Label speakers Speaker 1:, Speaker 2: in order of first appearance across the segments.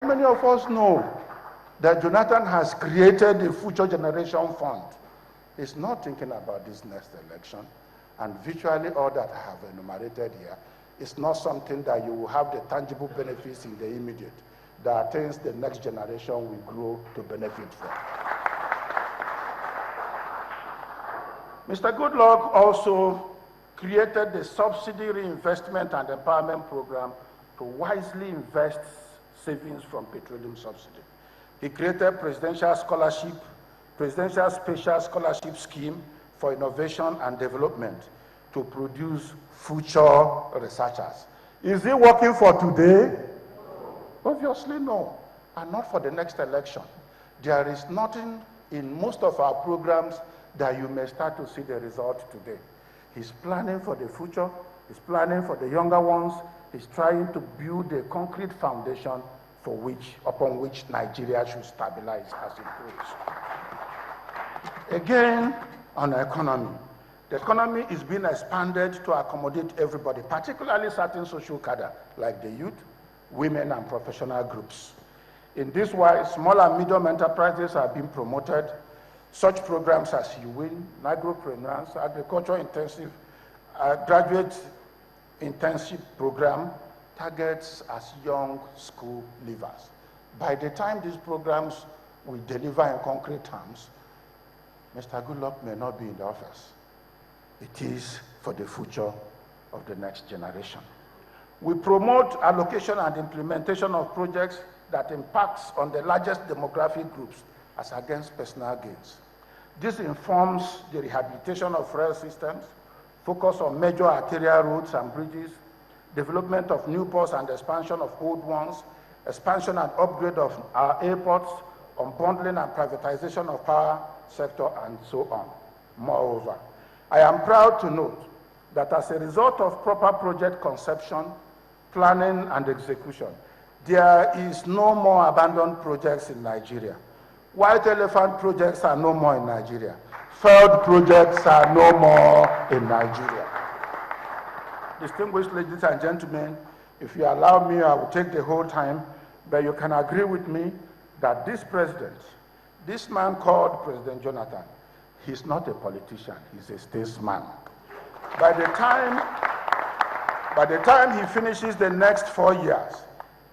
Speaker 1: Many of us know that Jonathan has created the Future Generation Fund. He's not thinking about this next election, and virtually all that I have enumerated here is not something that you will have the tangible benefits in the immediate, that are things the next generation will grow to benefit from. Mr. Goodluck also created the Subsidy Reinvestment and Empowerment Program to wisely invest savings from petroleum subsidy. He created Presidential Special Scholarship Scheme for Innovation and Development to produce future researchers. Is it working for today? Obviously no, and not for the next election. There is nothing in most of our programs that you may start to see the result today. He's planning for the future, he's planning for the younger ones, he's trying to build a concrete foundation upon which Nigeria should stabilize as it grows. Again, on the economy. The economy is being expanded to accommodate everybody, particularly certain social cadre, like the youth, women, and professional groups. In this way, small and medium enterprises are being promoted. Such programs as UWIN, micropreneurs, agriculture-intensive, graduate internship program targets as young school leavers. By the time these programs will deliver in concrete terms, Mr. Goodluck may not be in the office. It is for the future of the next generation. We promote allocation and implementation of projects that impacts on the largest demographic groups as against personal gains. This informs the rehabilitation of rail systems, focus on major arterial roads and bridges, development of new ports and expansion of old ones, expansion and upgrade of our airports, unbundling and privatization of power sector, and so on. Moreover, I am proud to note that as a result of proper project conception, planning, and execution, there is no more abandoned projects in Nigeria. White elephant projects are no more in Nigeria. Failed projects are no more in Nigeria. Distinguished ladies and gentlemen, if you allow me, I will take the whole time, but you can agree with me that this president, this man called President Jonathan, he's not a politician, he's a statesman. By the time he finishes the next 4 years,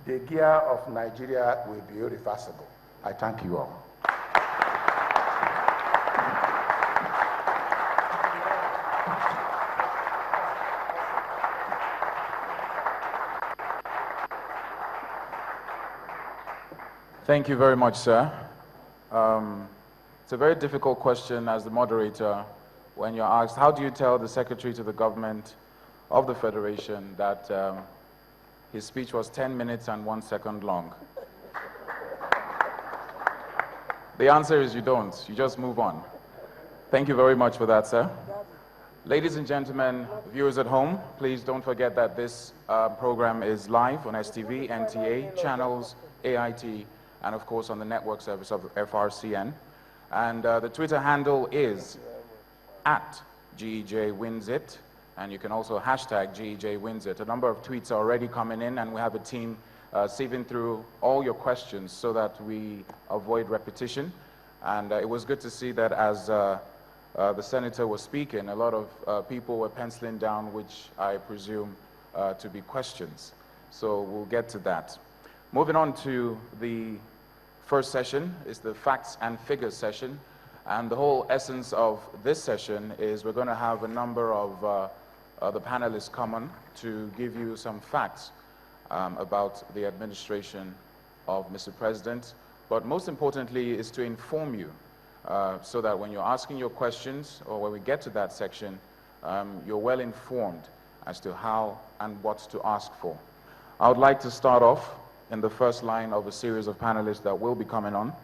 Speaker 1: the gear of Nigeria will be irreversible. I thank you all.
Speaker 2: Thank you very much, sir. It's a very difficult question as the moderator when you're asked, how do you tell the Secretary to the Government of the Federation that his speech was 10 minutes and 1 second long? The answer is you don't. You just move on. Thank you very much for that, sir. Ladies and gentlemen, viewers at home, please don't forget that this program is live on STV, NTA, channels, AIT, and of course on the network service of FRCN. And the Twitter handle is @GEJWinsIt, and you can also hashtag GEJWinsIt. A number of tweets are already coming in, and we have a team sieving through all your questions so that we avoid repetition. And it was good to see that as the senator was speaking, a lot of people were penciling down, which I presume to be questions. So we'll get to that. Moving on to the first session is the facts and figures session. And the whole essence of this session is we're going to have a number of the panelists come on to give you some facts about the administration of Mr. President. But most importantly is to inform you so that when you're asking your questions or when we get to that section, you're well informed as to how and what to ask for. I would like to start off in the first line of a series of panelists that will be coming on.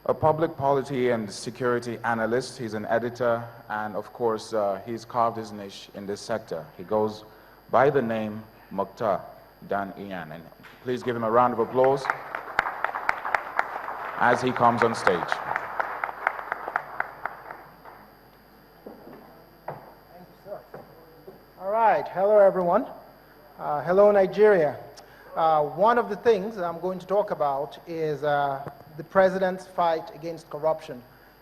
Speaker 2: A public policy and security analyst, he's an editor, and of course, he's carved his niche in this sector. He goes by the name Mokhtar Dan Ian, and please give him a round of applause as he comes on stage.
Speaker 3: Thank you, sir. All right, hello everyone. Hello Nigeria. One of the things that I'm going to talk about is the president's fight against corruption.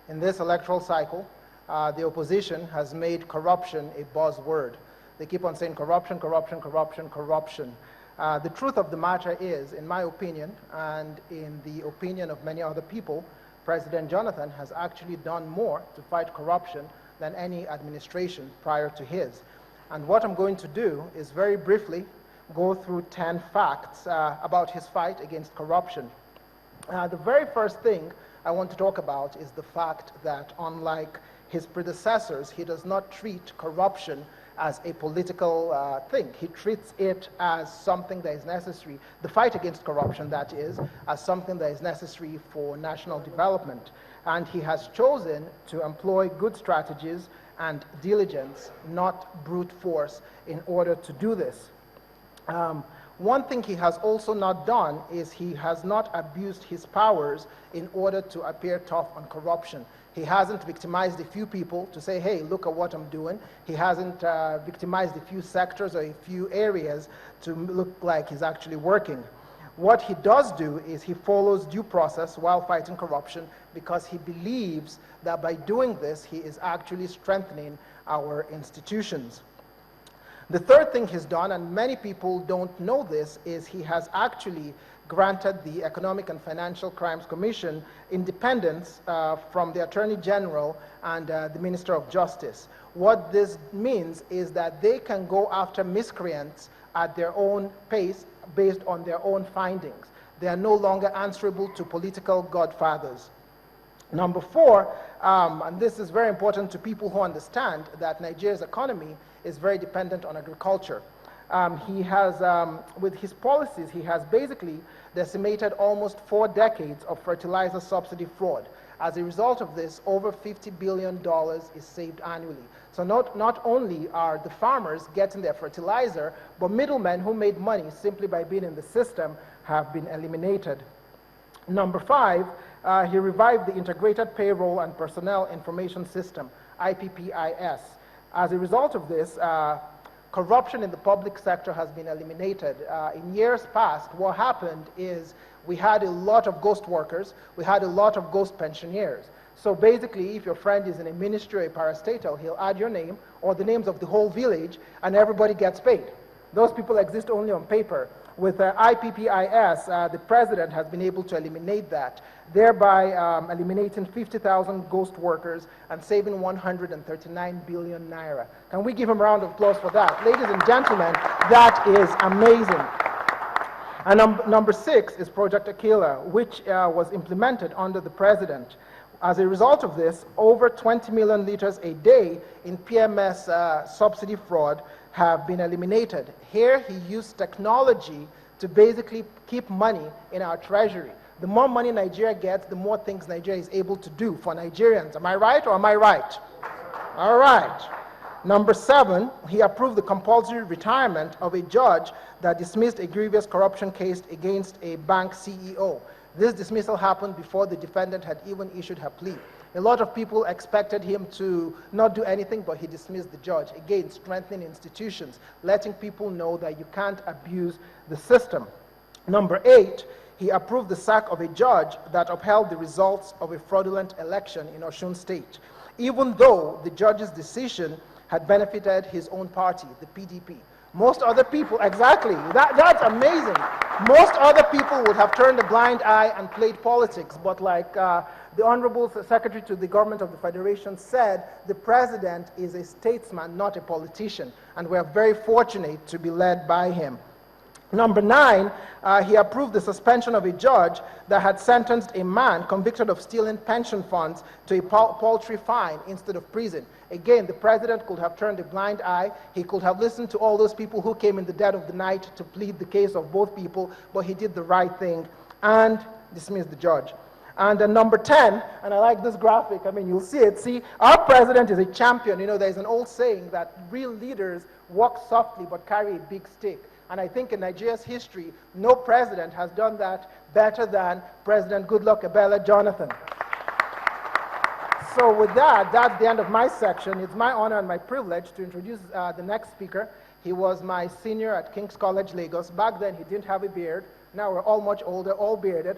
Speaker 3: In this electoral cycle, the opposition has made corruption a buzzword. They keep on saying corruption, corruption, corruption, corruption. The truth of the matter is, in my opinion, and in the opinion of many other people, President Jonathan has actually done more to fight corruption than any administration prior to his. And what I'm going to do is very briefly go through 10 facts about his fight against corruption. The very first thing I want to talk about is the fact that, unlike his predecessors, he does not treat corruption as a political thing. He treats it as something that is necessary, the fight against corruption, that is, as something that is necessary for national development. And he has chosen to employ good strategies and diligence, not brute force, in order to do this. One thing he has also not done is he has not abused his powers in order to appear tough on corruption. He hasn't victimized a few people to say, hey, look at what I'm doing. He hasn't victimized a few sectors or a few areas to look like he's actually working. What he does do is he follows due process while fighting corruption, because he believes that by doing this, he is actually strengthening our institutions. The third thing he's done, and many people don't know this, is he has actually granted the Economic and Financial Crimes Commission independence from the Attorney General and the Minister of Justice. What this means is that they can go after miscreants at their own pace based on their own findings. They are no longer answerable to political godfathers. Number four, and this is very important to people who understand that Nigeria's economy is very dependent on agriculture. He has, with his policies, he has basically decimated almost 4 decades of fertilizer subsidy fraud. As a result of this, over $50 billion is saved annually. So not only are the farmers getting their fertilizer, but middlemen who made money simply by being in the system have been eliminated. Number five, he revived the Integrated Payroll and Personnel Information System, IPPIS. As a result of this, corruption in the public sector has been eliminated. In years past, what happened is we had a lot of ghost workers, we had a lot of ghost pensioners. So basically, if your friend is in a ministry or a parastatal, he'll add your name or the names of the whole village, and everybody gets paid. Those people exist only on paper. With IPPIS, the president has been able to eliminate that, thereby eliminating 50,000 ghost workers and saving 139 billion naira. Can we give him a round of applause for that? Ladies and gentlemen, that is amazing. And number six is Project Aquila, which was implemented under the president. As a result of this, over 20 million liters a day in PMS subsidy fraud have been eliminated. Here, he used technology to basically keep money in our treasury. The more money Nigeria gets, the more things Nigeria is able to do for Nigerians. Am I right or am I right? All right. Number seven, he approved the compulsory retirement of a judge that dismissed a grievous corruption case against a bank CEO. This dismissal happened before the defendant had even issued her plea. A lot of people expected him to not do anything, but he dismissed the judge. Again, strengthening institutions, letting people know that you can't abuse the system. Number eight, he approved the sack of a judge that upheld the results of a fraudulent election in Osun State, even though the judge's decision had benefited his own party, the PDP. Most other people, exactly, that's amazing. Most other people would have turned a blind eye and played politics, but like the Honorable Secretary to the Government of the Federation said, the President is a statesman, not a politician, and we are very fortunate to be led by him. Number nine, he approved the suspension of a judge that had sentenced a man convicted of stealing pension funds to a paltry fine instead of prison. Again, the president could have turned a blind eye. He could have listened to all those people who came in the dead of the night to plead the case of both people, but he did the right thing and dismissed the judge. And number 10, and I like this graphic, I mean, you'll see it. See, our president is a champion. You know, there's an old saying that real leaders walk softly but carry a big stick. And I think in Nigeria's history, no president has done that better than President Goodluck Ebele Jonathan. So with that, that's the end of my section. It's my honor and my privilege to introduce the next speaker. He was my senior at King's College, Lagos. Back then, he didn't have a beard. Now we're all much older, all bearded.